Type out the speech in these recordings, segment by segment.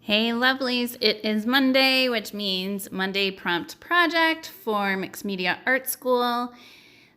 Hey lovelies, it is Monday, which means Monday Prompt Project for Mixed Media Art School.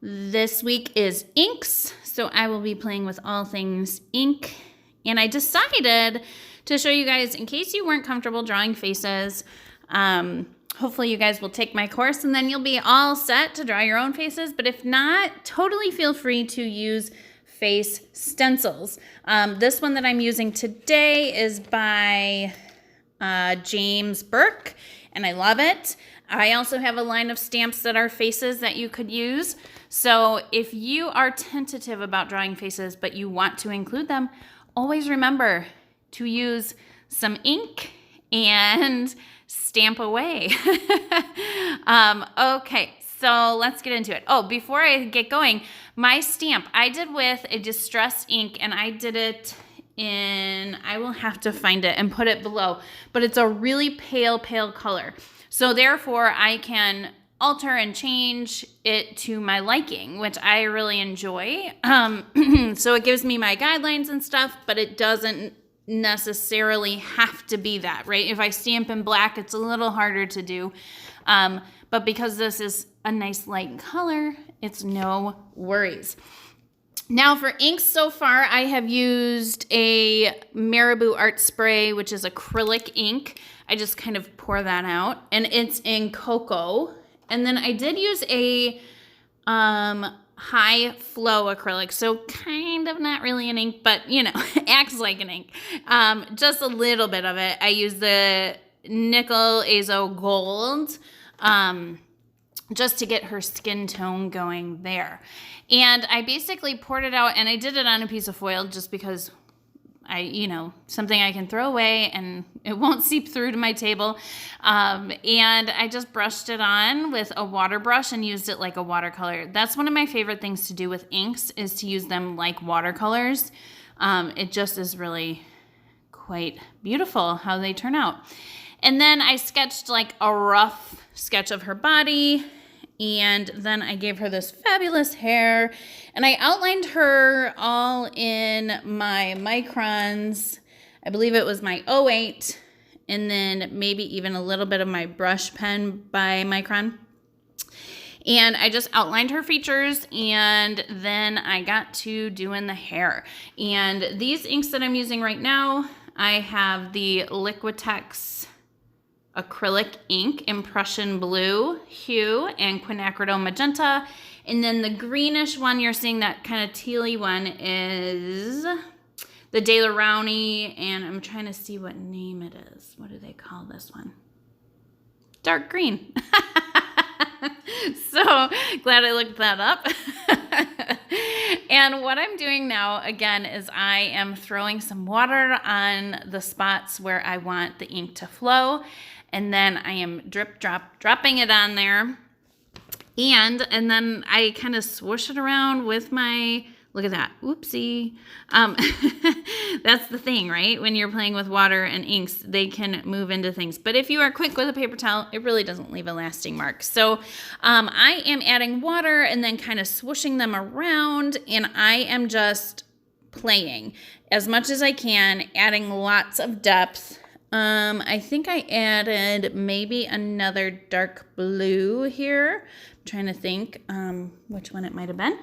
This week is inks, so I will be playing with all things ink. And I decided to show you guys, in case you weren't comfortable drawing faces, hopefully you guys will take my course and then you'll be all set to draw your own faces. But if not, totally feel free to use face stencils. This one that I'm using today is by James Burke, and I love it. I also have a line of stamps that are faces that you could use. So if you are tentative about drawing faces, but you want to include them, always remember to use some ink and stamp away. Okay, so let's get into it. Oh, before I get going, my stamp I did with a distress ink, and I did it in, I will have to find it and put it below, but it's a really pale color. So therefore I can alter and change it to my liking, which I really enjoy. So it gives me my guidelines and stuff, but it doesn't necessarily have to be that, right? If I stamp in black, it's a little harder to do. But because this is a nice light color, it's no worries. Now for inks so far, I have used a Marabou Art Spray, which is acrylic ink. I just kind of pour that out, and it's in cocoa. And then I did use a high flow acrylic, so kind of not really an ink, but you know, acts like an ink. Just a little bit of it. I used the Nickel Azo Gold, just to get her skin tone going there. And I basically poured it out, and I did it on a piece of foil just because something I can throw away and it won't seep through to my table. And I just brushed it on with a water brush and used it like a watercolor. That's one of my favorite things to do with inks, is to use them like watercolors. It just is really quite beautiful how they turn out. And then I sketched like a rough sketch of her body, and then I gave her this fabulous hair, and I outlined her all in my microns. I believe it was my 08, and then maybe even a little bit of my brush pen by Micron. And I just outlined her features, and then I got to doing the hair. And these inks that I'm using right now, I have the Liquitex acrylic ink, impression blue hue, and quinacridone magenta. And then the greenish one you're seeing, that kind of tealy one, is the De La Rowney, and I'm trying to see what name it is. What do they call this one? Dark green. So glad I looked that up. And what I'm doing now, again, is I am throwing some water on the spots where I want the ink to flow. And then I am dropping it on there. And then I kind of swoosh it around with my, look at that, oopsie. That's the thing, right? When you're playing with water and inks, they can move into things. But if you are quick with a paper towel, it really doesn't leave a lasting mark. So I am adding water and then kind of swooshing them around, and I am just playing as much as I can, adding lots of depth. I think I added maybe another dark blue here. I'm trying to think which one it might have been.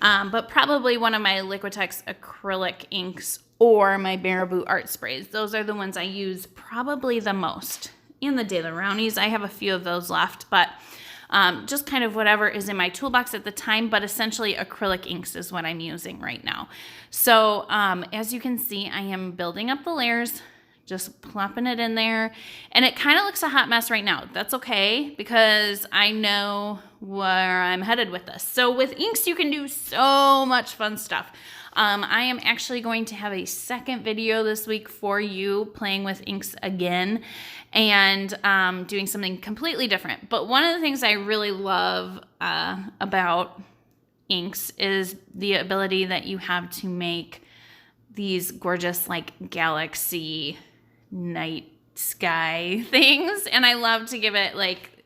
But probably one of my Liquitex acrylic inks or my Marabou Art Sprays. Those are the ones I use probably the most. And the De La Rowneys, I have a few of those left, but just kind of whatever is in my toolbox at the time, but essentially acrylic inks is what I'm using right now. So as you can see, I am building up the layers, just plopping it in there. And it kind of looks a hot mess right now. That's okay, because I know where I'm headed with this. So with inks, you can do so much fun stuff. I am actually going to have a second video this week for you playing with inks again and doing something completely different. But one of the things I really love about inks is the ability that you have to make these gorgeous like galaxy night sky things, and I love to give it like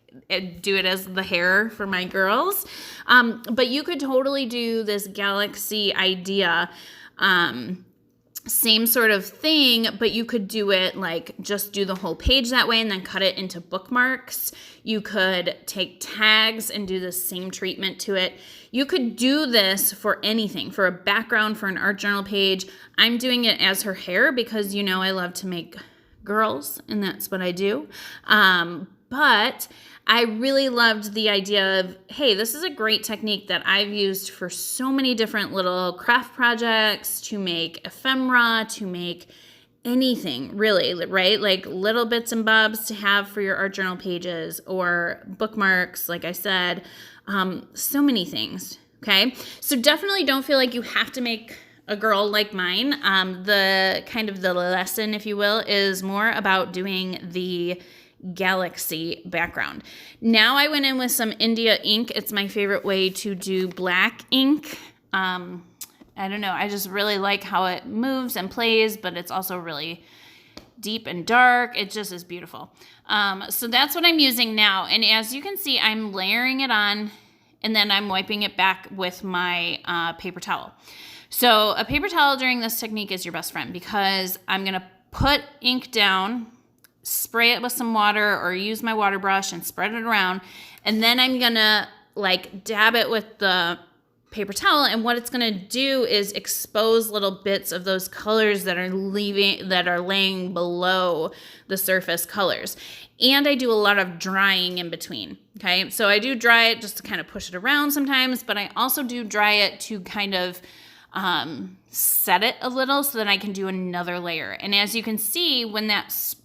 do it as the hair for my girls, but you could totally do this galaxy idea same sort of thing, but you could do it like just do the whole page that way and then cut it into bookmarks. You could take tags and do the same treatment to it. You could do this for anything, for a background, for an art journal page. I'm doing it as her hair because, you know, I love to make girls and that's what I do. But I really loved the idea of, hey, this is a great technique that I've used for so many different little craft projects, to make ephemera, to make anything really, right? Like little bits and bobs to have for your art journal pages or bookmarks, like I said, so many things, okay? So definitely don't feel like you have to make a girl like mine. The kind of the lesson, if you will, is more about doing the galaxy background. Now I went in with some India ink. It's my favorite way to do black ink. I don't know. I just really like how it moves and plays, but it's also really deep and dark. It just is beautiful. So that's what I'm using now. And as you can see, I'm layering it on and then I'm wiping it back with my paper towel. So a paper towel during this technique is your best friend because I'm going to put ink down, spray it with some water or use my water brush and spread it around. And then I'm going to like dab it with the paper towel. And what it's going to do is expose little bits of those colors that are laying below the surface colors. And I do a lot of drying in between. Okay. So I do dry it just to kind of push it around sometimes, but I also do dry it to kind of set it a little so that I can do another layer. And as you can see, when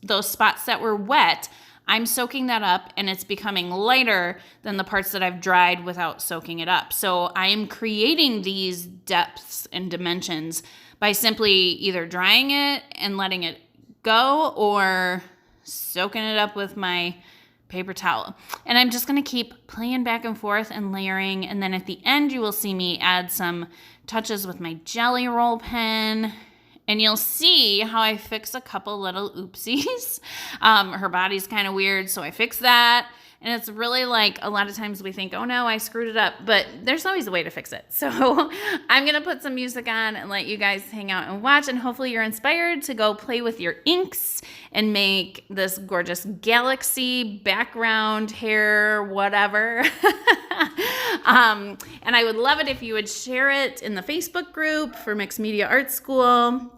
those spots that were wet, I'm soaking that up and it's becoming lighter than the parts that I've dried without soaking it up. So I am creating these depths and dimensions by simply either drying it and letting it go or soaking it up with my paper towel. And I'm just going to keep playing back and forth and layering. And then at the end, you will see me add some touches with my jelly roll pen. And you'll see how I fix a couple little oopsies. Her body's kind of weird, so I fix that. And it's really like a lot of times we think, oh no, I screwed it up. But there's always a way to fix it. So I'm going to put some music on and let you guys hang out and watch. And hopefully you're inspired to go play with your inks and make this gorgeous galaxy background, hair, whatever. And I would love it if you would share it in the Facebook group for Mixed Media Art School.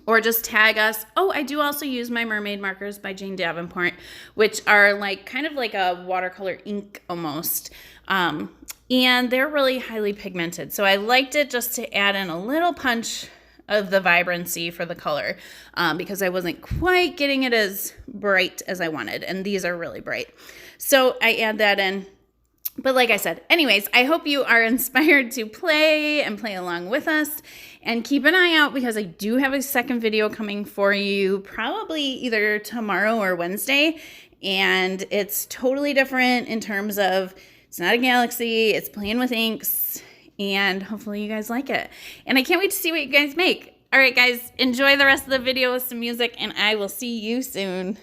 Or just tag us. Oh, I do also use my mermaid markers by Jane Davenport, which are like kind of like a watercolor ink almost. And they're really highly pigmented. So I liked it just to add in a little punch of the vibrancy for the color because I wasn't quite getting it as bright as I wanted. And these are really bright. So I add that in. But like I said, anyways, I hope you are inspired to play and play along with us. And keep an eye out because I do have a second video coming for you probably either tomorrow or Wednesday. And it's totally different in terms of it's not a galaxy, it's playing with inks. And hopefully you guys like it. And I can't wait to see what you guys make. All right, guys, enjoy the rest of the video with some music and I will see you soon.